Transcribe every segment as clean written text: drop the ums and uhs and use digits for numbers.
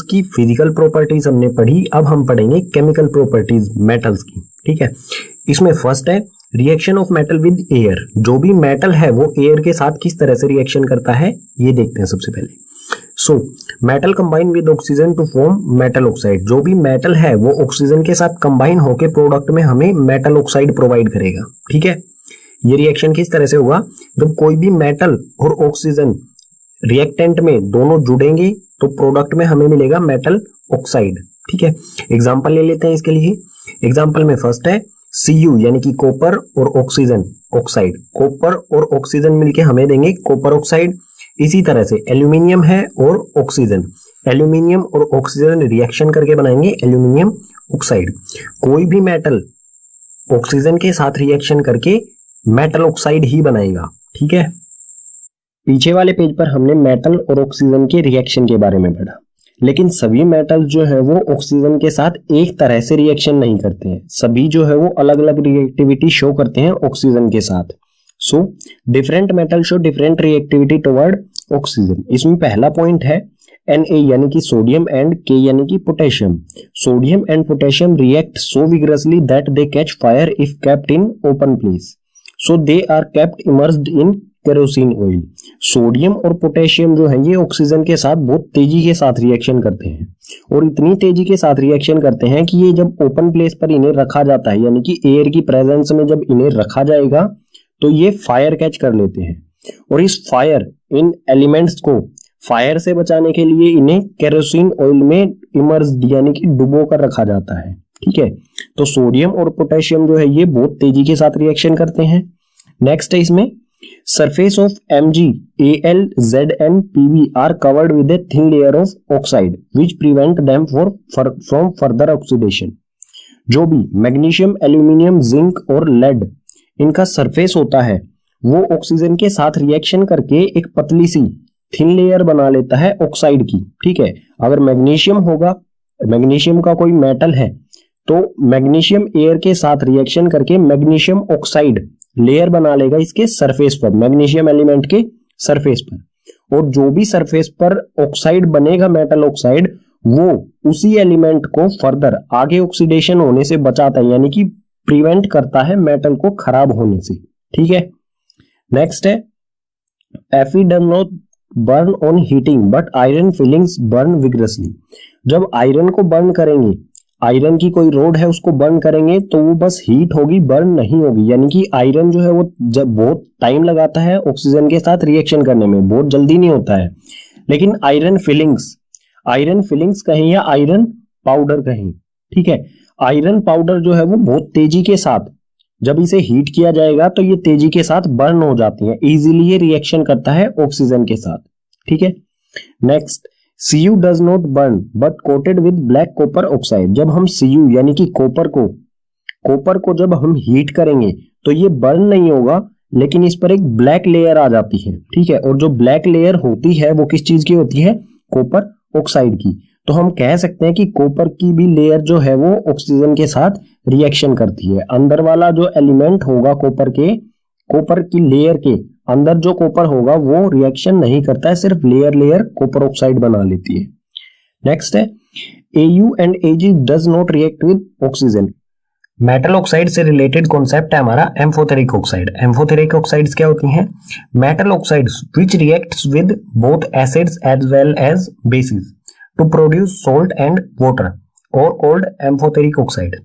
की physical properties हमने पढ़ी, अब हम पढ़ेंगे केमिकल प्रॉपर्टीज मेटल्स की। ठीक है, इसमें फर्स्ट है reaction of metal with air. जो भी मेटल है वो एयर के साथ किस तरह से रिएक्शन करता है ये देखते हैं सबसे पहले। So metal combine with oxygen to form metal oxide. जो भी मेटल है वो ऑक्सीजन के साथ कंबाइन होकर प्रोडक्ट में हमें मेटल ऑक्साइड प्रोवाइड करेगा। ठीक है, ये रिएक्शन किस तरह से होगा, जब कोई भी मेटल और ऑक्सीजन रिएक्टेंट में दोनों जुड़ेंगे तो प्रोडक्ट में हमें मिलेगा मेटल ऑक्साइड। ठीक है, एग्जांपल ले लेते हैं इसके लिए। एग्जांपल में फर्स्ट है Cu यानी कि कॉपर और ऑक्सीजन ऑक्साइड। कॉपर और ऑक्सीजन मिलके हमें देंगे कॉपर ऑक्साइड। इसी तरह से एल्यूमिनियम है और ऑक्सीजन, एल्यूमिनियम और ऑक्सीजन रिएक्शन करके बनाएंगे एल्यूमिनियम ऑक्साइड। कोई भी मेटल ऑक्सीजन के साथ रिएक्शन करके मेटल ऑक्साइड ही बनाएगा। ठीक है, पीछे वाले पेज पर हमने मेटल और ऑक्सीजन के रिएक्शन के बारे में पढ़ा, लेकिन सभी मेटल जो है वो ऑक्सीजन के साथ एक तरह से रिएक्शन नहीं करते हैं। सभी जो है वो अलग अलग रिएक्टिविटी शो करते हैं ऑक्सीजन के साथ। So different metal show different reactivity toward oxygen. इसमें पहला पॉइंट है Na यानी कि सोडियम एंड K यानी कि potassium. Sodium and potassium react so vigorously that they catch fire if kept in open place, so they are kept immersed in kerosene oil. Sodium और potassium जो है ये oxygen के साथ बहुत तेजी के साथ रिएक्शन करते हैं, और इतनी तेजी के साथ रिएक्शन करते हैं कि ये जब ओपन प्लेस पर इन्हें रखा जाता है, यानी कि एयर की प्रेजेंस में जब इन्हें रखा जाएगा तो ये फायर कैच कर लेते हैं। और इस फायर, इन एलिमेंट्स को फायर से बचाने के लिए इन्हें केरोसिन ऑयल में इमर्स्ड यानी कि डुबो कर रखा जाता है। ठीक है, तो सोडियम और पोटेशियम जो है ये बहुत तेजी के साथ रिएक्शन करते हैं। नेक्स्ट है इसमें surface of Mg, Al, Zn, Pb are covered with a thin layer of oxide which prevent them from further oxidation। जो भी मैग्नीशियम, एल्यूमिनियम, जिंक और लेड इनका सरफेस होता है वो ऑक्सीजन के साथ रिएक्शन करके एक पतली सी थिन लेयर बना लेता है ऑक्साइड की। ठीक है, अगर मैग्नीशियम होगा, मैग्नीशियम का कोई मेटल है तो मैग्नीशियम एयर के साथ रिएक्शन करके मैग्नीशियम ऑक्साइड लेयर बना लेगा इसके सरफेस पर, मैग्नीशियम एलिमेंट के सरफेस पर। और जो भी सरफेस पर ऑक्साइड बनेगा मेटल ऑक्साइड, वो उसी एलिमेंट को फर्दर आगे ऑक्सीडेशन होने से बचाता है, यानी कि प्रिवेंट करता है मेटल को खराब होने से। ठीक है, नेक्स्ट है Fe does not burn on heating but iron fillings burn vigorously। जब आयरन को बर्न करेंगे, आयरन की कोई रोड है उसको बर्न करेंगे तो वो बस हीट होगी, बर्न नहीं होगी। यानी कि आयरन जो है वो जब बहुत टाइम लगाता है ऑक्सीजन के साथ रिएक्शन करने में, बहुत जल्दी नहीं होता है। लेकिन आयरन फिलिंग्स कहें या आयरन पाउडर कहें, ठीक है, आयरन पाउडर जो है वो बहुत तेजी के साथ जब इसे हीट किया जाएगा तो ये तेजी के साथ बर्न हो जाती है, इजीली ये रिएक्शन करता है ऑक्सीजन के साथ। ठीक है, next Cu does not burn but coated with black copper oxide। जब हम Cu यानी कि कॉपर को जब हम हीट करेंगे तो ये बर्न नहीं होगा, लेकिन इस पर एक ब्लैक लेयर आ जाती है। ठीक है, और जो ब्लैक लेयर होती है वो किस चीज की होती है, कॉपर ऑक्साइड की। तो हम कह सकते हैं कि कॉपर की भी लेयर जो है वो ऑक्सीजन के साथ रिएक्शन करती है। अंदर वाला जो एलिमेंट होगा कॉपर की लेयर के अंदर जो कॉपर होगा वो रिएक्शन नहीं करता है, सिर्फ लेयर कॉपर ऑक्साइड बना लेती है। नेक्स्ट है Au and Ag does not react with oxygen. Metal oxide से रिलेटेड कॉन्सेप्ट है हमारा एम्फोथेरिक ऑक्साइड। एम्फोथेरिक ऑक्साइड्स क्या होती हैं, metal oxides which reacts with both acids as well as bases to produce salt and water और called amphoteric oxide.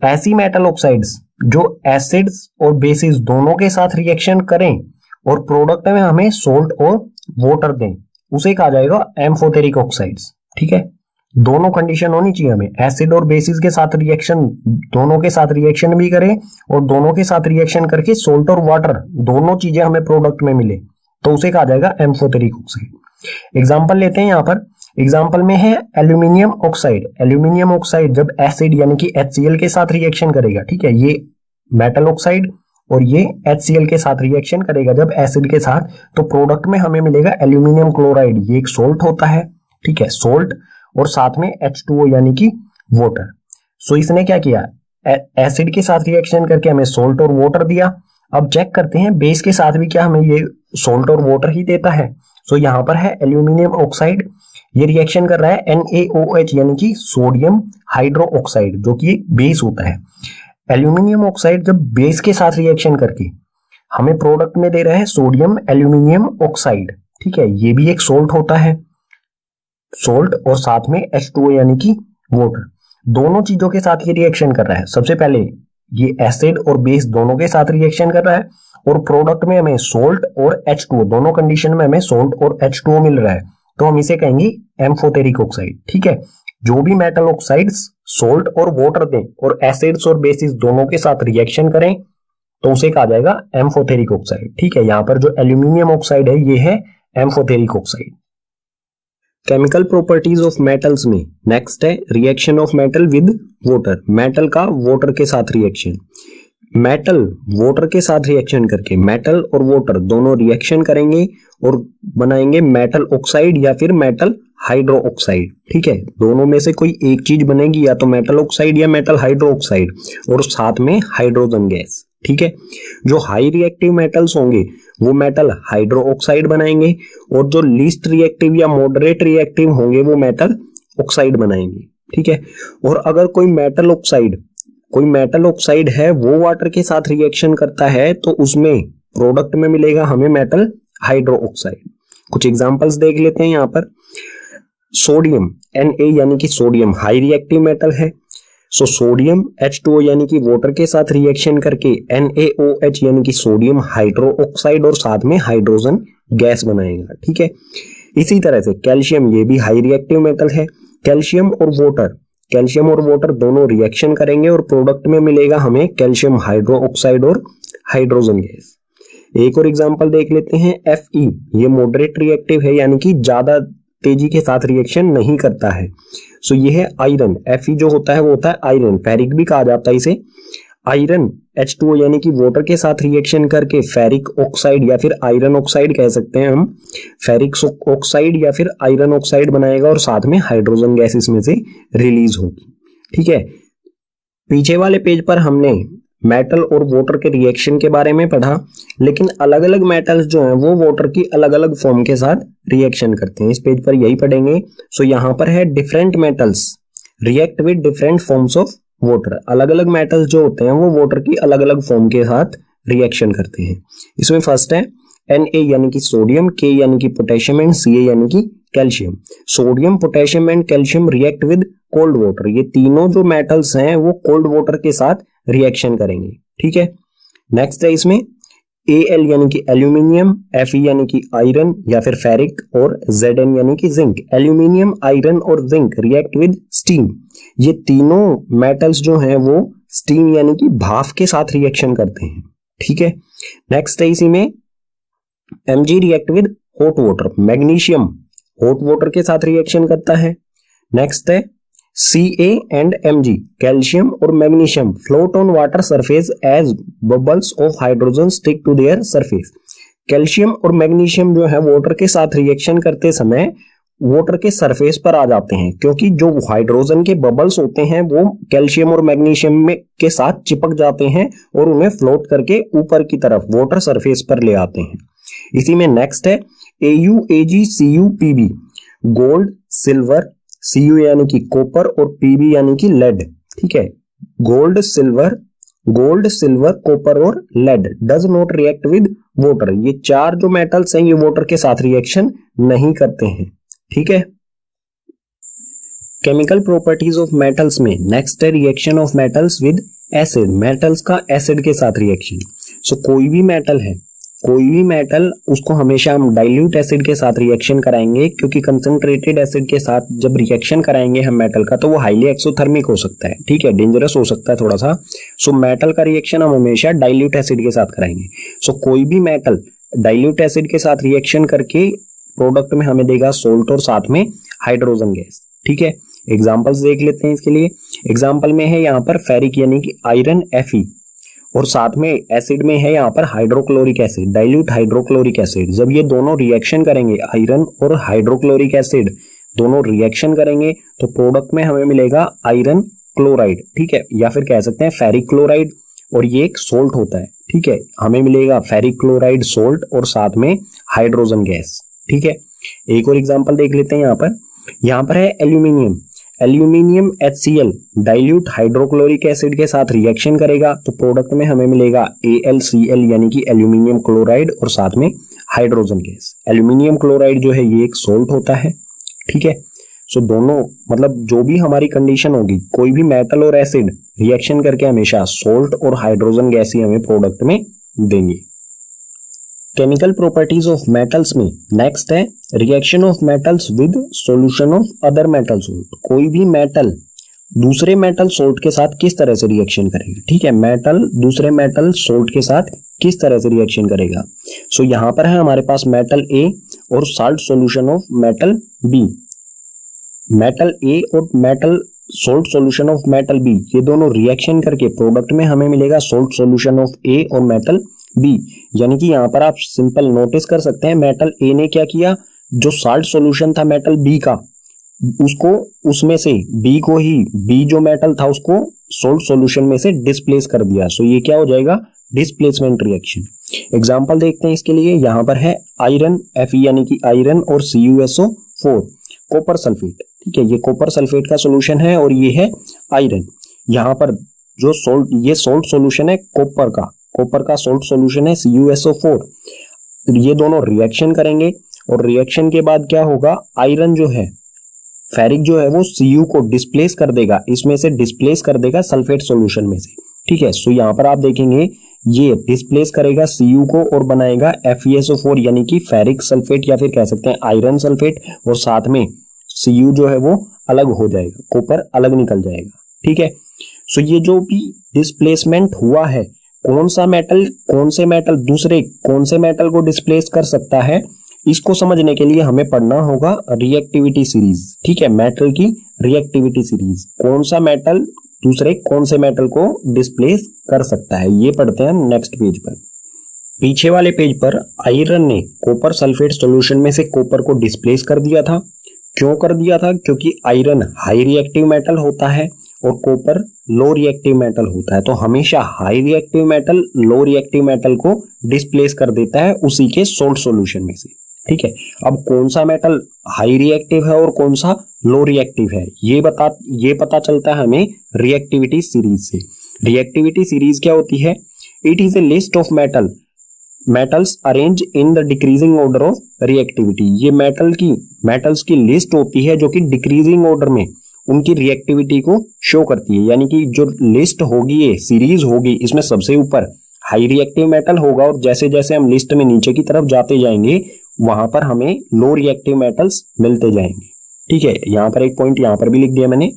ऐसी metal oxides जो acids और बेसिस दोनों के साथ रिएक्शन करें और प्रोडक्ट में हमें सोल्ट और वाटर दें, उसे कहा जाएगा एम्फोथेरिक ऑक्साइड्स। ठीक है, दोनों कंडीशन होनी चाहिए हमें, एसिड और बेसिस के साथ रिएक्शन, दोनों के साथ रिएक्शन भी करें और दोनों के साथ रिएक्शन करके सोल्ट और वाटर दोनों चीजें हमें प्रोडक्ट में मिले, तो उसे कहा जाएगा एम्फोथेरिक ऑक्साइड। एग्जाम्पल लेते हैं यहाँ पर। एग्जाम्पल में है एल्यूमिनियम ऑक्साइड। एल्यूमिनियम ऑक्साइड जब एसिड यानी कि HCl के साथ रिएक्शन करेगा, ठीक है, ये मेटल ऑक्साइड और ये HCl के साथ रिएक्शन करेगा जब एसिड के साथ, तो प्रोडक्ट में हमें मिलेगा एल्यूमिनियम क्लोराइड। ये एक सोल्ट होता है, ठीक है, सोल्ट, और साथ में H2O यानी कि वाटर। सो इसने क्या किया, एसिड के साथ रिएक्शन करके हमें सोल्ट और वाटर दिया। अब चेक करते हैं बेस के साथ भी क्या हमें ये सोल्ट और वाटर ही देता है। सो यहाँ पर है एल्यूमिनियम ऑक्साइड, ये रिएक्शन कर रहा है NaOH यानी कि सोडियम हाइड्रो ऑक्साइड, जो कि एक बेस होता है। एल्यूमिनियम ऑक्साइड जब बेस के साथ रिएक्शन करके हमें प्रोडक्ट में दे रहा है सोडियम एल्यूमिनियम ऑक्साइड, ठीक है, ये भी एक सोल्ट होता है, सोल्ट, और साथ में H2O यानी कि वाटर। दोनों चीजों के साथ ये रिएक्शन कर रहा है। सबसे पहले ये एसिड और बेस दोनों के साथ रिएक्शन कर रहा है, और प्रोडक्ट में हमें सोल्ट और H2O, दोनों कंडीशन में हमें सोल्ट और H2O मिल रहा है, तो हम इसे कहेंगे एम्फोटेरिक ऑक्साइड। ठीक है, जो भी मेटल ऑक्साइड्स सोल्ट और वाटर दें और एसिड्स और बेसिस दोनों के साथ रिएक्शन करें तो उसे कहा जाएगा एम्फोटेरिक ऑक्साइड। ठीक है, यहां पर जो एल्यूमिनियम ऑक्साइड है ये है amphoteric oxide. Chemical properties of metals में नेक्स्ट है reaction of metal with water. Metal का वाटर के साथ रिएक्शन। मेटल वाटर के साथ रिएक्शन करके मेटल और वाटर दोनों रिएक्शन करेंगे और बनाएंगे मेटल ऑक्साइड या फिर मेटल हाइड्रो ऑक्साइड। ठीक है, दोनों में से कोई एक चीज बनेगी, या तो मेटल ऑक्साइड या मेटल हाइड्रो ऑक्साइड, और साथ में हाइड्रोजन गैस। ठीक है, जो हाई रिएक्टिव मेटल्स होंगे वो मेटल हाइड्रो ऑक्साइड बनाएंगे, और जो लीस्ट रिएक्टिव या मॉडरेट रिएक्टिव होंगे वो मेटल ऑक्साइड बनाएंगे। ठीक है, और अगर कोई मेटल ऑक्साइड है वो वाटर के साथ रिएक्शन करता है तो उसमें प्रोडक्ट में मिलेगा हमें मेटल हाइड्रो ऑक्साइड। कुछ एग्जांपल्स देख लेते हैं यहाँ पर। सोडियम Na यानी कि सोडियम हाई रिएक्टिव मेटल है, सो सोडियम H2O यानी कि वाटर के साथ रिएक्शन करके NaOH यानी कि सोडियम हाइड्रो ऑक्साइड और साथ में हाइड्रोजन गैस बनाएगा। ठीक है, इसी तरह से कैल्शियम, ये भी हाई रिएक्टिव मेटल है। कैल्शियम और वाटर दोनों रिएक्शन करेंगे और प्रोडक्ट में मिलेगा हमें कैल्शियम हाइड्रो ऑक्साइड और हाइड्रोजन गैस। एक और एग्जांपल देख लेते हैं। Fe, ये मॉडरेट रिएक्टिव है यानी कि ज्यादा तेजी के साथ रिएक्शन नहीं करता है। सो ये है आयरन। Fe जो होता है वो होता है आयरन, फेरिक भी कहा जाता है इसे। आयरन H2O यानी कि वाटर के साथ रिएक्शन करके फेरिक ऑक्साइड या फिर आयरन ऑक्साइड कह सकते हैं हम, फेरिक ऑक्साइड या फिर आयरन ऑक्साइड बनाएगा और साथ में हाइड्रोजन गैस इसमें से रिलीज होगी। ठीक है, पीछे वाले पेज पर हमने मेटल और वाटर के रिएक्शन के बारे में पढ़ा, लेकिन अलग अलग मेटल्स जो हैं वो वाटर की अलग अलग फॉर्म के साथ रिएक्शन करते हैं। इस पेज पर यही पढ़ेंगे। सो यहाँ पर है different metals react with different forms of water. अलग अलग मेटल्स जो होते हैं वो वाटर की अलग अलग फॉर्म के साथ रिएक्शन करते हैं। इसमें फर्स्ट है Na यानी कि सोडियम, K यानी कि पोटेशियम एंड Ca यानी कि calcium. Sodium, potassium and calcium react with cold water. ये तीनों जो मेटल्स हैं वो कोल्ड वाटर के साथ रिएक्शन करेंगे। ठीक है, नेक्स्ट है इसमें Al यानी कि एल्यूमिनियम, Fe यानी कि आयरन या फिर फेरिक, और Zn यानी कि जिंक। एल्यूमिनियम, आयरन और जिंक रिएक्ट विद स्टीम। ये तीनों मेटल्स जो हैं वो स्टीम यानी कि भाप के साथ रिएक्शन करते हैं। ठीक है, नेक्स्ट है इसी में Mg react with hot water. Magnesium hot water के साथ रिएक्शन करता है। नेक्स्ट है Ca एंड Mg, कैल्शियम और magnesium float on water surface as bubbles of hydrogen stick to their surface. Calcium और मैग्नीशियम जो है वाटर के साथ रिएक्शन करते समय वाटर के सरफेस पर आ जाते हैं, क्योंकि जो हाइड्रोजन के बबल्स होते हैं वो कैल्शियम और मैग्नीशियम में के साथ चिपक जाते हैं और उन्हें फ्लोट करके ऊपर की तरफ वाटर सरफेस पर ले आते हैं। इसी में नेक्स्ट है Au, Ag, Cu, Pb, gold, silver, Cu यानी कि कॉपर और Pb यानी कि लेड। ठीक है, गोल्ड, सिल्वर, कॉपर और lead does not react with water. ये चार जो मेटल्स हैं ये वाटर के साथ रिएक्शन नहीं करते हैं। ठीक है, केमिकल प्रॉपर्टीज ऑफ मेटल्स में नेक्स्ट है reaction of metals with acid. Metals का एसिड के साथ रिएक्शन। सो कोई भी मेटल उसको हमेशा हम डाइल्यूट एसिड के साथ रिएक्शन कराएंगे, क्योंकि कंसंट्रेटेड एसिड के साथ जब रिएक्शन कराएंगे हम मेटल का तो वो हाईली एक्सोथर्मिक हो सकता है। ठीक है, डेंजरस हो सकता है थोड़ा सा। सो मेटल का रिएक्शन हम हमेशा डाइल्यूट एसिड के साथ कराएंगे। सो कोई भी मेटल डाइल्यूट एसिड के साथ रिएक्शन करके प्रोडक्ट में हमें देगा सोल्ट और साथ में हाइड्रोजन गैस। ठीक है, एग्जांपल्स देख लेते हैं इसके लिए। एग्जांपल में है यहाँ पर फेरिक यानी कि आयरन Fe, और साथ में एसिड में है यहाँ पर hydrochloric acid, dilute hydrochloric acid. जब ये दोनों रिएक्शन करेंगे, आयरन और हाइड्रोक्लोरिक एसिड दोनों रिएक्शन करेंगे तो प्रोडक्ट में हमें मिलेगा आयरन क्लोराइड। ठीक है, या फिर कह सकते हैं फेरिक क्लोराइड, और ये एक सोल्ट होता है। ठीक है, हमें मिलेगा फेरिक क्लोराइड सोल्ट और साथ में हाइड्रोजन गैस। ठीक है, एक और एग्जांपल देख लेते हैं यहाँ पर। यहाँ पर है aluminium, aluminium HCl dilute hydrochloric acid के साथ रिएक्शन करेगा तो प्रोडक्ट में हमें मिलेगा AlCl यानी कि एल्यूमिनियम क्लोराइड और साथ में हाइड्रोजन गैस। एल्यूमिनियम क्लोराइड जो है ये एक सोल्ट होता है, ठीक है। सो दोनों मतलब जो भी हमारी कंडीशन होगी, कोई भी मेटल और एसिड रिएक्शन करके हमेशा सोल्ट और हाइड्रोजन गैस ही हमें प्रोडक्ट में देंगे। केमिकल प्रॉपर्टीज ऑफ मेटल्स में नेक्स्ट है reaction of metals with solution of other metal salt. कोई भी मेटल दूसरे मेटल सोल्ट के साथ किस तरह से रिएक्शन करेगा, ठीक है। मेटल दूसरे मेटल सोल्ट के साथ किस तरह से रिएक्शन करेगा। सो यहां पर है हमारे पास मेटल A और salt solution of metal B। Metal A और metal salt solution of metal B, ये दोनों रिएक्शन करके प्रोडक्ट में हमें मिलेगा सोल्ट सॉल्यूशन ऑफ A और मेटल B। यानी कि यहां पर आप सिंपल नोटिस कर सकते हैं, मेटल A ने क्या किया, जो साल्ट सॉल्यूशन था मेटल B का, उसको उसमें से B को ही, B जो मेटल था उसको सोल्ट सॉल्यूशन में से डिस्प्लेस कर दिया। सो ये क्या हो जाएगा, डिस्प्लेसमेंट रिएक्शन। एग्जांपल देखते हैं इसके लिए। यहां पर है आयरन Fe यानी कि आयरन और CuSO4, कॉपर सल्फेट, ठीक है। ये कॉपर सल्फेट का सॉल्यूशन है और ये है आयरन। यहां पर जो सोल्ट, ये सोल्ट सॉल्यूशन है कॉपर का सोल्ट सॉल्यूशन है CuSO4। ये दोनों रिएक्शन करेंगे और रिएक्शन के बाद क्या होगा, आयरन जो है, फेरिक जो है वो Cu को डिस्प्लेस कर देगा, इसमें से डिस्प्लेस कर देगा सल्फेट सॉल्यूशन में से, ठीक है। सो यहां पर आप देखेंगे ये डिस्प्लेस करेगा Cu को और बनाएगा FeSO4 यानी कि फेरिक सल्फेट या फिर कह सकते हैं आयरन सल्फेट, और साथ में Cu जो है वो अलग हो जाएगा, कॉपर अलग निकल जाएगा, ठीक है। सो ये जो भी डिस्प्लेसमेंट हुआ है, कौन सा मेटल कौन से मेटल दूसरे कौन से मेटल को डिस्प्लेस कर सकता है, इसको समझने के लिए हमें पढ़ना होगा रिएक्टिविटी सीरीज, ठीक है। मेटल की रिएक्टिविटी सीरीज, कौन सा मेटल दूसरे कौन से मेटल को डिस्प्लेस कर सकता है, ये पढ़ते हैं नेक्स्ट पेज पर। पीछे वाले पेज पर आयरन ने कॉपर सल्फेट सॉल्यूशन में से कॉपर को डिस्प्लेस कर दिया था। क्यों कर दिया था, क्योंकि आयरन हाई रिएक्टिव मेटल होता है और कॉपर लो रिएक्टिव मेटल होता है। तो हमेशा high reactive metal low reactive metal को डिस्प्लेस कर देता है उसी के सोल्ट सॉल्यूशन में से, ठीक है। अब कौन सा मेटल हाई रिएक्टिव है और कौन सा लो रिएक्टिव है, ये पता चलता है हमें रिएक्टिविटी सीरीज से। रिएक्टिविटी सीरीज क्या होती है, it is a list of metals arrange in the decreasing order of reactivity. ये मेटल्स की लिस्ट होती है जो कि डिक्रीजिंग ऑर्डर में उनकी रिएक्टिविटी को शो करती है। यानी कि जो लिस्ट होगी, ये सीरीज होगी, इसमें सबसे ऊपर हाई रिएक्टिव मेटल होगा और जैसे जैसे हम लिस्ट में नीचे की तरफ जाते जाएंगे वहां पर हमें लो रिएक्टिव मेटल्स मिलते जाएंगे, ठीक है। यहां पर एक पॉइंट यहां पर भी लिख दिया मैंने,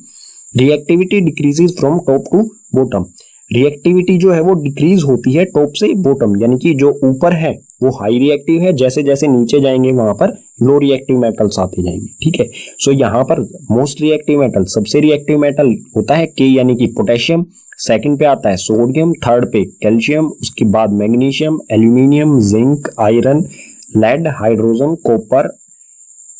reactivity decreases from top to bottom. Reactivity जो है वो डिक्रीज होती है टॉप से बॉटम, यानी कि जो ऊपर है वो हाई रिएक्टिव है, जैसे जैसे नीचे जाएंगे वहां पर लो रिएक्टिव मेटल्स आते जाएंगे, ठीक है। सो यहाँ पर मोस्ट रिएक्टिव मेटल, सबसे रिएक्टिव मेटल होता है K यानी कि पोटेशियम, सेकंड पे आता है सोडियम, थर्ड पे कैल्शियम, उसके बाद magnesium, aluminium, zinc, iron, lead, hydrogen, copper,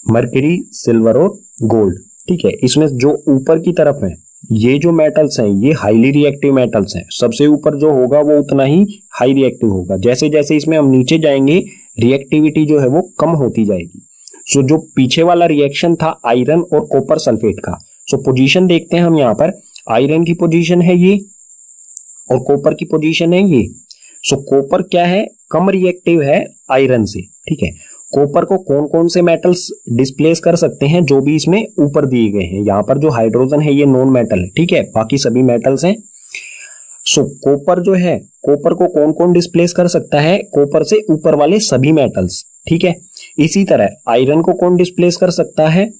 mercury, silver और गोल्ड, ठीक है। इसमें जो ऊपर की तरफ है ये जो मेटल्स हैं ये हाईली रिएक्टिव मेटल्स हैं, सबसे ऊपर जो होगा वो उतना ही हाई रिएक्टिव होगा। जैसे जैसे इसमें हम नीचे जाएंगे रिएक्टिविटी जो है वो कम होती जाएगी। सो जो पीछे वाला रिएक्शन था आयरन और कॉपर सल्फेट का, सो पोजीशन देखते हैं हम यहाँ पर, आयरन की पोजीशन है ये और कॉपर की पोजीशन है ये। सो कॉपर क्या है, कम रिएक्टिव है आयरन से, ठीक है। कॉपर को कौन कौन से मेटल्स डिस्प्लेस कर सकते हैं, जो भी इसमें ऊपर दिए गए हैं। यहां पर जो हाइड्रोजन है ये नॉन मेटल है, ठीक है, बाकी सभी मेटल्स हैं। सो कॉपर जो है, कॉपर को कौन कौन डिस्प्लेस कर सकता है, कॉपर से ऊपर वाले सभी मेटल्स, ठीक है। इसी तरह आयरन को कौन डिस्प्लेस कर सकता है,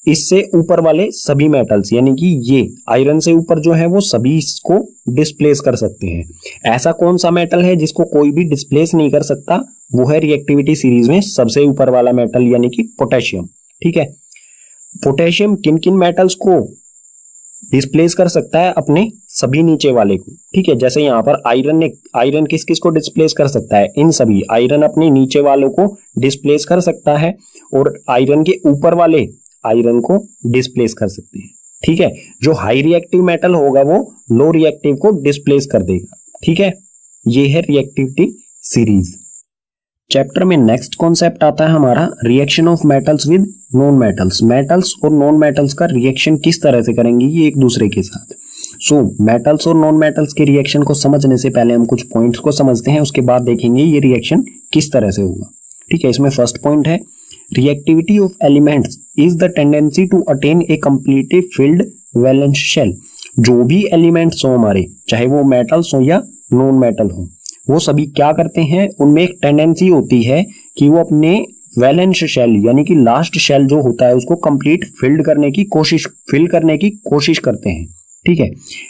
इससे ऊपर वाले सभी मेटल्स, यानी कि ये आयरन से ऊपर जो है वो सभी इसको डिस्प्लेस कर सकते हैं। ऐसा कौन सा मेटल है जिसको कोई भी डिस्प्लेस नहीं कर सकता, वो है रिएक्टिविटी सीरीज में सबसे ऊपर वाला मेटल यानी कि पोटेशियम, ठीक है। पोटेशियम किन किन मेटल्स को डिस्प्लेस कर सकता है, अपने सभी नीचे वाले को, ठीक है। जैसे यहाँ पर आयरन किस किस को डिस्प्लेस कर सकता है, इन सभी, आयरन अपने नीचे वालों को डिस्प्लेस कर सकता है और आयरन के ऊपर वाले आयरन को डिस्प्लेस कर सकते हैं, ठीक है। जो हाई रिएक्टिव मेटल होगा वो लो रिएक्टिव को डिस्प्लेस कर देगा, ठीक है। ये है रिएक्टिविटी सीरीज। चैप्टर में नेक्स्ट कॉन्सेप्ट आता है हमारा reaction of metals with non metals. Metals और नॉन मेटल्स का रिएक्शन किस तरह से करेंगे ये एक दूसरे के साथ। सो मेटल्स और नॉन मेटल्स के रिएक्शन को समझने से पहले हम कुछ पॉइंट्स को समझते हैं, उसके बाद देखेंगे ये रिएक्शन किस तरह से होगा। ठीक है, इसमें फर्स्ट पॉइंट है reactivity of elements is the tendency to attain a completely filled valence shell. जो भी एलिमेंट्स हो हमारे, चाहे वो मेटल्स हो या नॉन मेटल हो, वो सभी क्या करते हैं, उनमें एक टेंडेंसी होती है कि वो अपने वैलेंस शेल यानी कि लास्ट शेल जो होता है उसको कंप्लीट फिल करने की कोशिश करते हैं। ठीक है,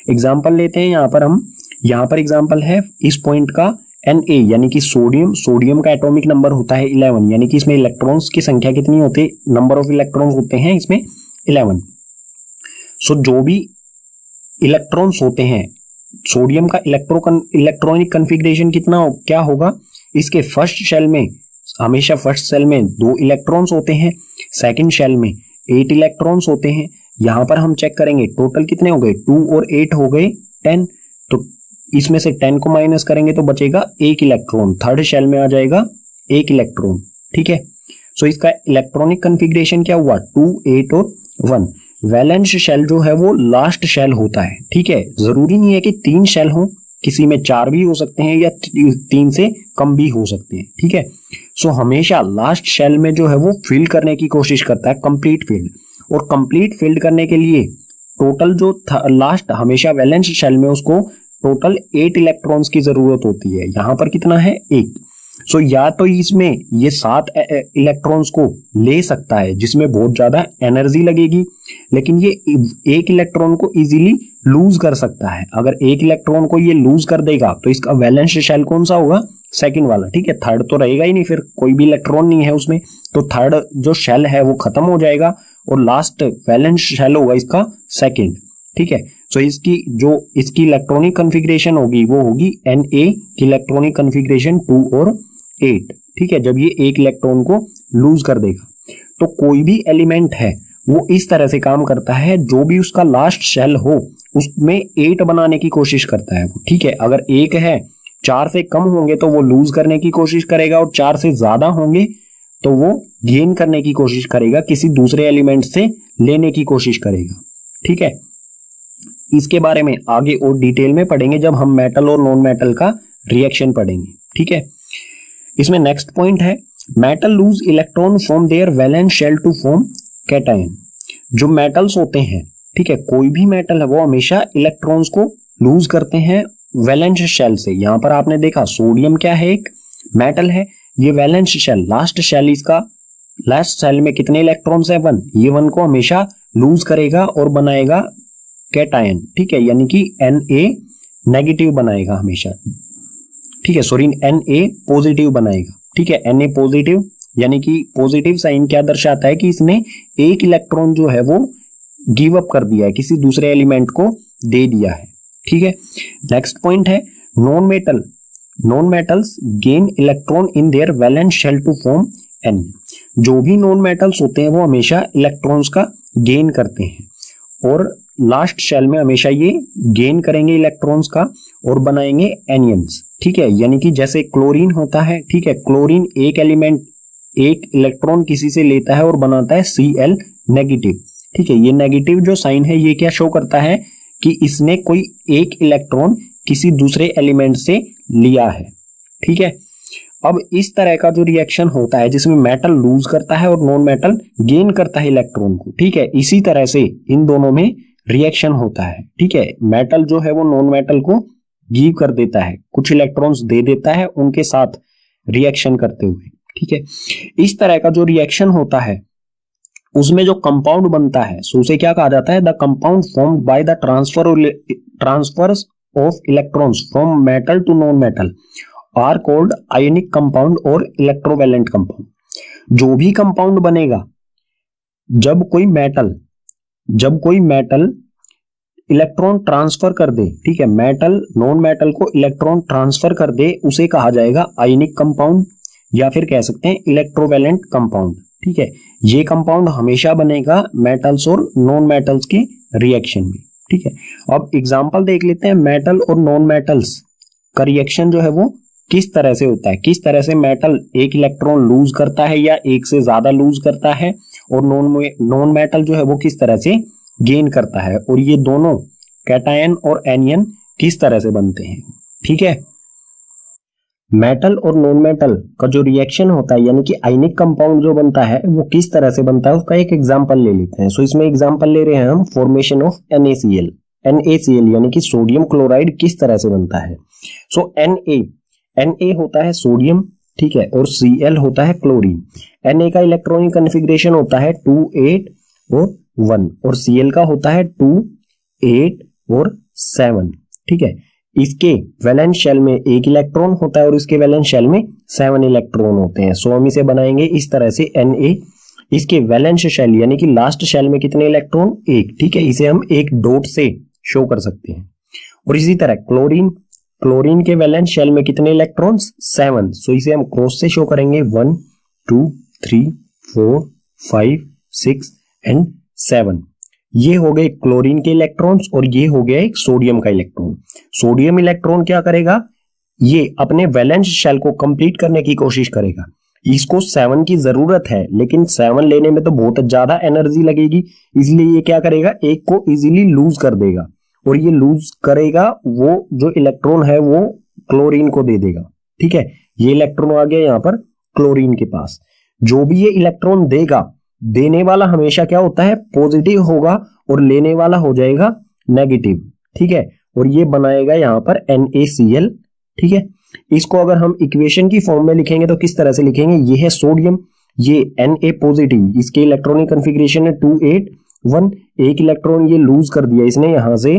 एग्जांपल लेते हैं यहाँ पर एग्जांपल है इस पॉइंट का Na यानी कि सोडियम का एटॉमिक नंबर होता है 11, यानी कि इसमें इलेक्ट्रॉन्स की संख्या कितनी होती है, नंबर ऑफ इलेक्ट्रॉन्स होते हैं इसमें 11। सो जो भी इलेक्ट्रॉन्स होते हैं, सोडियम का इलेक्ट्रॉनिक कन्फिग्रेशन क्या होगा, इसके फर्स्ट शेल में हमेशा फर्स्ट शेल में 2 इलेक्ट्रॉन्स होते हैं, सेकंड शेल में 8 इलेक्ट्रॉन्स होते हैं। यहां पर हम चेक करेंगे टोटल कितने हो गए, 2 और 8 हो गए 10, तो इसमें से 10 को माइनस करेंगे तो बचेगा 1 इलेक्ट्रॉन, थर्ड शेल में आ जाएगा 1 इलेक्ट्रॉन। ठीक है, सो इसका इलेक्ट्रॉनिक कन्फिग्रेशन क्या हुआ, 2, 8 और 1। वैलेंस शेल जो है वो लास्ट शेल होता है। ठीक है, जरूरी नहीं है कि 3 शेल हो, किसी में 4 भी हो सकते हैं या 3 से कम भी हो सकते हैं। ठीक है, सो हमेशा लास्ट शेल में जो है वो फिल करने की कोशिश करता है, कंप्लीट फिल्ड। और कंप्लीट फिल्ड करने के लिए टोटल जो लास्ट हमेशा वैलेंस शेल में उसको टोटल 8 इलेक्ट्रॉन्स की जरूरत होती है। यहां पर कितना है, 1। सो या तो इसमें ये 7 इलेक्ट्रॉन्स को ले सकता है जिसमें बहुत ज्यादा एनर्जी लगेगी, लेकिन ये 1 इलेक्ट्रॉन को इजीली लूज कर सकता है। अगर 1 इलेक्ट्रॉन को ये लूज कर देगा तो इसका वैलेंस शेल कौन सा होगा, सेकंड वाला। ठीक है, थर्ड तो रहेगा ही नहीं, फिर कोई भी इलेक्ट्रॉन नहीं है उसमें, तो थर्ड जो शेल है वो खत्म हो जाएगा और लास्ट वैलेंस शेल होगा इसका सेकंड। ठीक है, सो इसकी इलेक्ट्रॉनिक कन्फिग्रेशन होगी वो होगी Na की इलेक्ट्रॉनिक कन्फिग्रेशन 2 और 8। ठीक है, जब ये 1 इलेक्ट्रॉन को लूज कर देगा, तो कोई भी एलिमेंट है वो इस तरह से काम करता है, जो भी उसका लास्ट शेल हो उसमें 8 बनाने की कोशिश करता है वो। ठीक है, अगर 1 है, 4 से कम होंगे तो वो लूज करने की कोशिश करेगा, और 4 से ज्यादा होंगे तो वो गेन करने की कोशिश करेगा, किसी दूसरे एलिमेंट से लेने की कोशिश करेगा। ठीक है, इसके बारे में आगे और डिटेल में पढ़ेंगे जब हम मेटल और नॉन मेटल का रिएक्शन पढ़ेंगे। ठीक है, इसमें नेक्स्ट पॉइंट है metal lose electron from their valence shell to form cation. जो मेटल्स होते हैं, ठीक है, कोई भी मेटल है वो हमेशा इलेक्ट्रॉन्स को लूज करते हैं वैलेंस शेल से। यहां पर आपने देखा सोडियम क्या है, एक मेटल है, ये वैलेंस शेल लास्ट शेल में कितने इलेक्ट्रॉन्स है, 1। ये 1 को हमेशा लूज करेगा और बनाएगा कैटायन। ठीक है, यानी कि Na नेगेटिव बनाएगा हमेशा। ठीक है, सॉरी Na पॉजिटिव बनाएगा। ठीक है, Na पॉजिटिव यानी कि पॉजिटिव साइन क्या दर्शाता है कि इसने 1 इलेक्ट्रॉन जो है वो गिव अप कर दिया है, किसी दूसरे एलिमेंट को दे दिया है। ठीक है, नेक्स्ट पॉइंट है non metals gain electron in their valence shell to form N। जो भी नॉन मेटल्स होते हैं वो हमेशा इलेक्ट्रॉन्स का गेन करते हैं और लास्ट शेल में हमेशा ये गेन करेंगे इलेक्ट्रॉन्स का और बनाएंगे एनियंस। ठीक है, यानी कि जैसे क्लोरीन होता है, ठीक है, क्लोरीन एक इलेक्ट्रॉन किसी से लेता है और बनाता है Cl नेगेटिव। ठीक है, ये नेगेटिव जो साइन है ये क्या शो करता है कि इसने कोई 1 इलेक्ट्रॉन किसी दूसरे एलिमेंट से लिया है। ठीक है, अब इस तरह का जो रिएक्शन होता है जिसमें मेटल लूज करता है और नॉन मेटल गेन करता है इलेक्ट्रॉन को। ठीक है, इसी तरह से इन दोनों में रिएक्शन होता है। ठीक है, मेटल जो है वो नॉन मेटल को गिव कर देता है, कुछ इलेक्ट्रॉन्स दे देता है उनके साथ रिएक्शन करते हुए। ठीक है, इस तरह का जो रिएक्शन होता है उसमें जो कंपाउंड बनता है सो उसे क्या कहा जाता है, the compound formed by the transfers of electrons from metal to non metal are called ionic compound और इलेक्ट्रोवैलेंट कंपाउंड। जो भी कंपाउंड बनेगा जब कोई मेटल इलेक्ट्रॉन ट्रांसफर कर दे, ठीक है, मेटल नॉन मेटल को इलेक्ट्रॉन ट्रांसफर कर दे, उसे कहा जाएगा आयनिक कंपाउंड या फिर कह सकते हैं इलेक्ट्रोवैलेंट कंपाउंड। ठीक है, ये कंपाउंड हमेशा बनेगा मेटल्स और नॉन मेटल्स के रिएक्शन में। ठीक है, अब एग्जांपल देख लेते हैं मेटल और नॉन मेटल्स का रिएक्शन जो है वो किस तरह से होता है, किस तरह से मेटल एक इलेक्ट्रॉन लूज करता है या एक से ज्यादा लूज करता है, और नॉन मेटल जो है वो किस तरह से गेन करता है, और ये दोनों कैटायन और एनियन किस तरह से बनते हैं। ठीक है, मेटल और नॉन मेटल का जो रिएक्शन होता है यानी कि आयनिक कंपाउंड जो बनता है वो किस तरह से बनता है उसका एक एग्जांपल ले लेते हैं। सो इसमें एग्जांपल ले रहे हैं हम फॉर्मेशन ऑफ NaCl। NaCl यानी कि सोडियम क्लोराइड किस तरह से बनता है। सो Na होता है सोडियम, ठीक है, और Cl होता है क्लोरीन। Na का इलेक्ट्रॉनिक कॉन्फ़िगरेशन होता है 2 8 और 1, और Cl का होता है 2 8 और 7। ठीक है, इसके वैलेंस शेल में एक इलेक्ट्रॉन होता है और इसके वैलेंस शेल में 7 इलेक्ट्रॉन होते हैं। सो हम इसे बनाएंगे इस तरह से Na, इसके वैलेंस शेल यानी कि लास्ट शेल में कितने इलेक्ट्रॉन, एक। ठीक है, इसे हम एक डॉट से शो कर सकते हैं। और इसी तरह क्लोरीन के वैलेंस शेल में कितने इलेक्ट्रॉन्स, 7। सो इसे हम क्रॉस से शो करेंगे 1 2 3 4 5 6 एंड 7। ये हो गए क्लोरीन के इलेक्ट्रॉन्स और ये हो गया एक सोडियम का इलेक्ट्रॉन। सोडियम इलेक्ट्रॉन क्या करेगा, ये अपने वैलेंस शेल को कंप्लीट करने की कोशिश करेगा। इसको 7 की जरूरत है लेकिन 7 लेने में तो बहुत ज्यादा एनर्जी लगेगी, इसलिए ये क्या करेगा, एक को इजीली लूज कर देगा, और ये लूज करेगा वो जो इलेक्ट्रॉन है वो क्लोरीन को दे देगा। ठीक है, ये इलेक्ट्रॉन आ गया यहाँ पर क्लोरीन के पास। जो भी ये इलेक्ट्रॉन देगा, देने वाला हमेशा क्या होता है, पॉजिटिव होगा, और लेने वाला हो जाएगा नेगेटिव। ठीक है, और ये बनाएगा यहाँ पर NaCl। ठीक है, इसको अगर हम इक्वेशन की फॉर्म में लिखेंगे तो किस तरह से लिखेंगे, ये है सोडियम, ये Na पॉजिटिव, इसके इलेक्ट्रॉनिक कॉन्फ़िगरेशन है 2 8 1। एक इलेक्ट्रॉन ये लूज कर दिया, इसने यहां से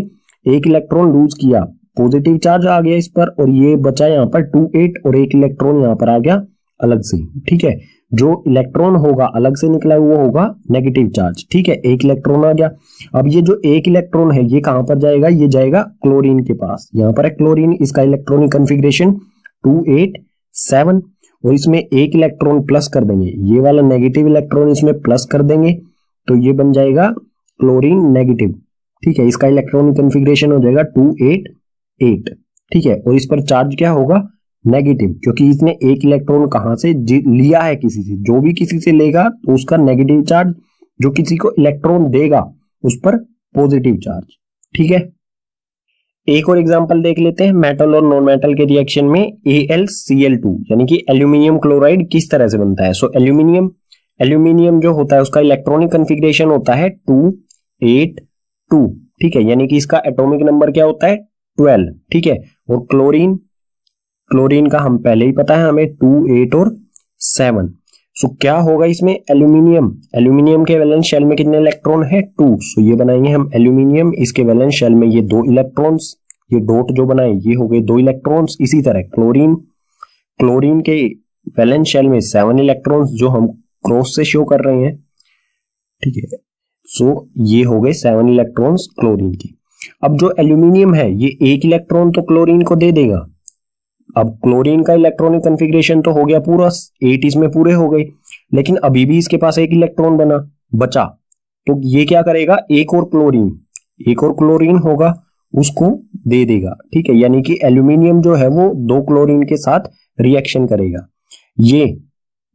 एक इलेक्ट्रॉन लूज किया, पॉजिटिव चार्ज आ गया इस पर, और ये बचा यहाँ पर 2 8 और एक इलेक्ट्रॉन यहाँ पर आ गया अलग से। ठीक है, जो इलेक्ट्रॉन होगा अलग से निकला वो होगा नेगेटिव चार्ज। ठीक है, एक इलेक्ट्रॉन आ गया। अब ये जो एक इलेक्ट्रॉन है ये कहां पर जाएगा, ये जाएगा क्लोरीन के पास। यहाँ पर है क्लोरीन, इसका इलेक्ट्रॉनिक कॉन्फ़िगरेशन 2 8 7, और इसमें एक इलेक्ट्रॉन प्लस कर देंगे, ये वाला नेगेटिव इलेक्ट्रॉन इसमें प्लस कर देंगे तो ये बन जाएगा क्लोरीन नेगेटिव। ठीक है, इसका इलेक्ट्रॉनिक कॉन्फ़िगरेशन हो जाएगा 2 8 8। ठीक है, और इस पर चार्ज क्या होगा, नेगेटिव, क्योंकि इसने एक इलेक्ट्रॉन कहां से लिया है, किसी से। जो भी किसी से लेगा तो उसका नेगेटिव चार्ज, जो किसी को इलेक्ट्रॉन देगा उस पर पॉजिटिव चार्ज। ठीक है, एक और एग्जांपल देख लेते हैं मेटल और नॉन मेटल के रिएक्शन में। AlCl2 यानी कि एल्यूमिनियम क्लोराइड किस तरह से बनता है। सो एल्यूमिनियम जो होता है उसका इलेक्ट्रॉनिक कॉन्फ़िगरेशन होता है 2 8 2। ठीक है, यानी कि इसका एटॉमिक नंबर क्या होता है, 12। ठीक है, और क्लोरीन का हम पहले ही पता है हमें 2 8 और 7। सो क्या होगा इसमें, एल्यूमिनियम के वैलेंस शेल में कितने इलेक्ट्रॉन है, 2। सो ये बनाएंगे हम एल्यूमिनियम, इसके वैलेंस शेल में ये 2 इलेक्ट्रॉन्स, ये डॉट जो बनाए ये हो गए 2 इलेक्ट्रॉन्स। इसी तरह क्लोरीन के वैलेंस शेल में 7 इलेक्ट्रॉन्स जो हम क्रॉस से शो कर रहे हैं। ठीक है, सो ये हो गए 7 इलेक्ट्रॉन्स क्लोरीन के। अब जो एल्यूमिनियम है ये एक इलेक्ट्रॉन तो क्लोरीन को दे देगा। अब क्लोरीन का इलेक्ट्रॉनिक कॉन्फ़िगरेशन तो हो गया पूरा, 8 इसमें पूरे हो गए, लेकिन अभी भी इसके पास एक इलेक्ट्रॉन बचा, तो ये क्या करेगा, एक और क्लोरीन होगा उसको दे देगा। ठीक है, यानी कि एल्यूमिनियम जो है वो 2 क्लोरीन के साथ रिएक्शन करेगा। ये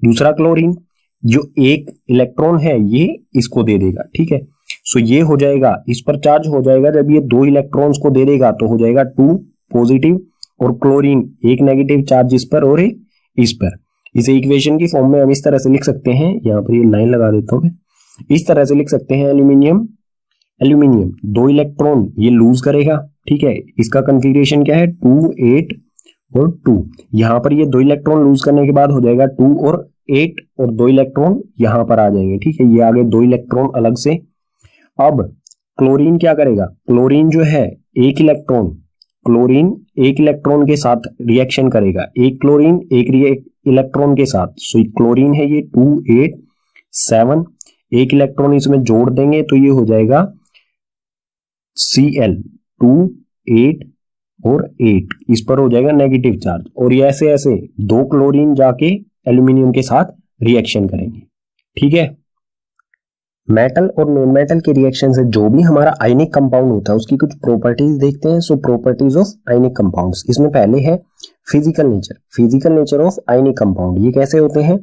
दूसरा क्लोरीन जो एक इलेक्ट्रॉन है ये इसको दे देगा। ठीक है, सो ये हो जाएगा, इस पर चार्ज हो जाएगा, जब ये 2 इलेक्ट्रॉन्स को दे देगा तो हो जाएगा 2 पॉजिटिव, और क्लोरीन एक नेगेटिव चार्ज इस पर और एक इस पर। इसे इक्वेशन की फॉर्म में हम इस तरह से लिख सकते हैं, यहाँ पर ये लाइन लगा देता हूं मैं, इस तरह से लिख सकते हैं, एल्यूमिनियम 2 इलेक्ट्रॉन ये लूज करेगा। ठीक है, इसका कॉन्फ़िगरेशन क्या है, 2 8 और 2। यहाँ पर ये 2 इलेक्ट्रॉन लूज करने के बाद हो जाएगा 2 और 8, और 2 इलेक्ट्रॉन यहाँ पर आ जाएंगे। ठीक है, ये आगे 2 इलेक्ट्रॉन अलग से। अब क्लोरीन क्या करेगा, क्लोरीन एक इलेक्ट्रॉन के साथ रिएक्शन करेगा, एक क्लोरीन एक इलेक्ट्रॉन के साथ। सो क्लोरीन है ये 2 8 7, एक इलेक्ट्रॉन इसमें जोड़ देंगे तो ये हो जाएगा Cl 2 8 और 8, इस पर हो जाएगा नेगेटिव चार्ज, और ये ऐसे ऐसे 2 क्लोरीन जाके एल्यूमिनियम के साथ रिएक्शन करेंगे। ठीक है, मेटल और नॉन मेटल के रिएक्शन से जो भी हमारा आयनिक कंपाउंड होता है उसकी कुछ प्रॉपर्टीज देखते हैं। So properties of ionic compounds, इसमें पहले है physical nature of ionic compound, ये कैसे होते हैं?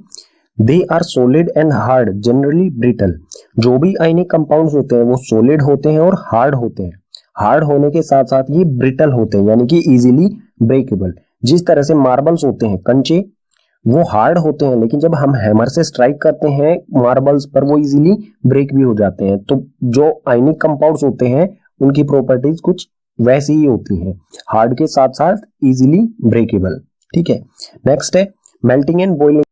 They are solid and hard, generally brittle. जो भी आयनिक कंपाउंड्स होते हैं वो सोलिड होते हैं और हार्ड होते हैं। हार्ड होने के साथ साथ ये ब्रिटल होते हैं, यानी कि इजीली ब्रेकेबल। जिस तरह से मार्बल्स होते हैं, कंचे, वो हार्ड होते हैं, लेकिन जब हम हैमर से स्ट्राइक करते हैं मार्बल्स पर वो इजीली ब्रेक भी हो जाते हैं। तो जो आयनिक कंपाउंड्स होते हैं उनकी प्रॉपर्टीज कुछ वैसी ही होती हैं, हार्ड के साथ साथ इजीली ब्रेकेबल। ठीक है, नेक्स्ट है मेल्टिंग एंड बॉइलिंग।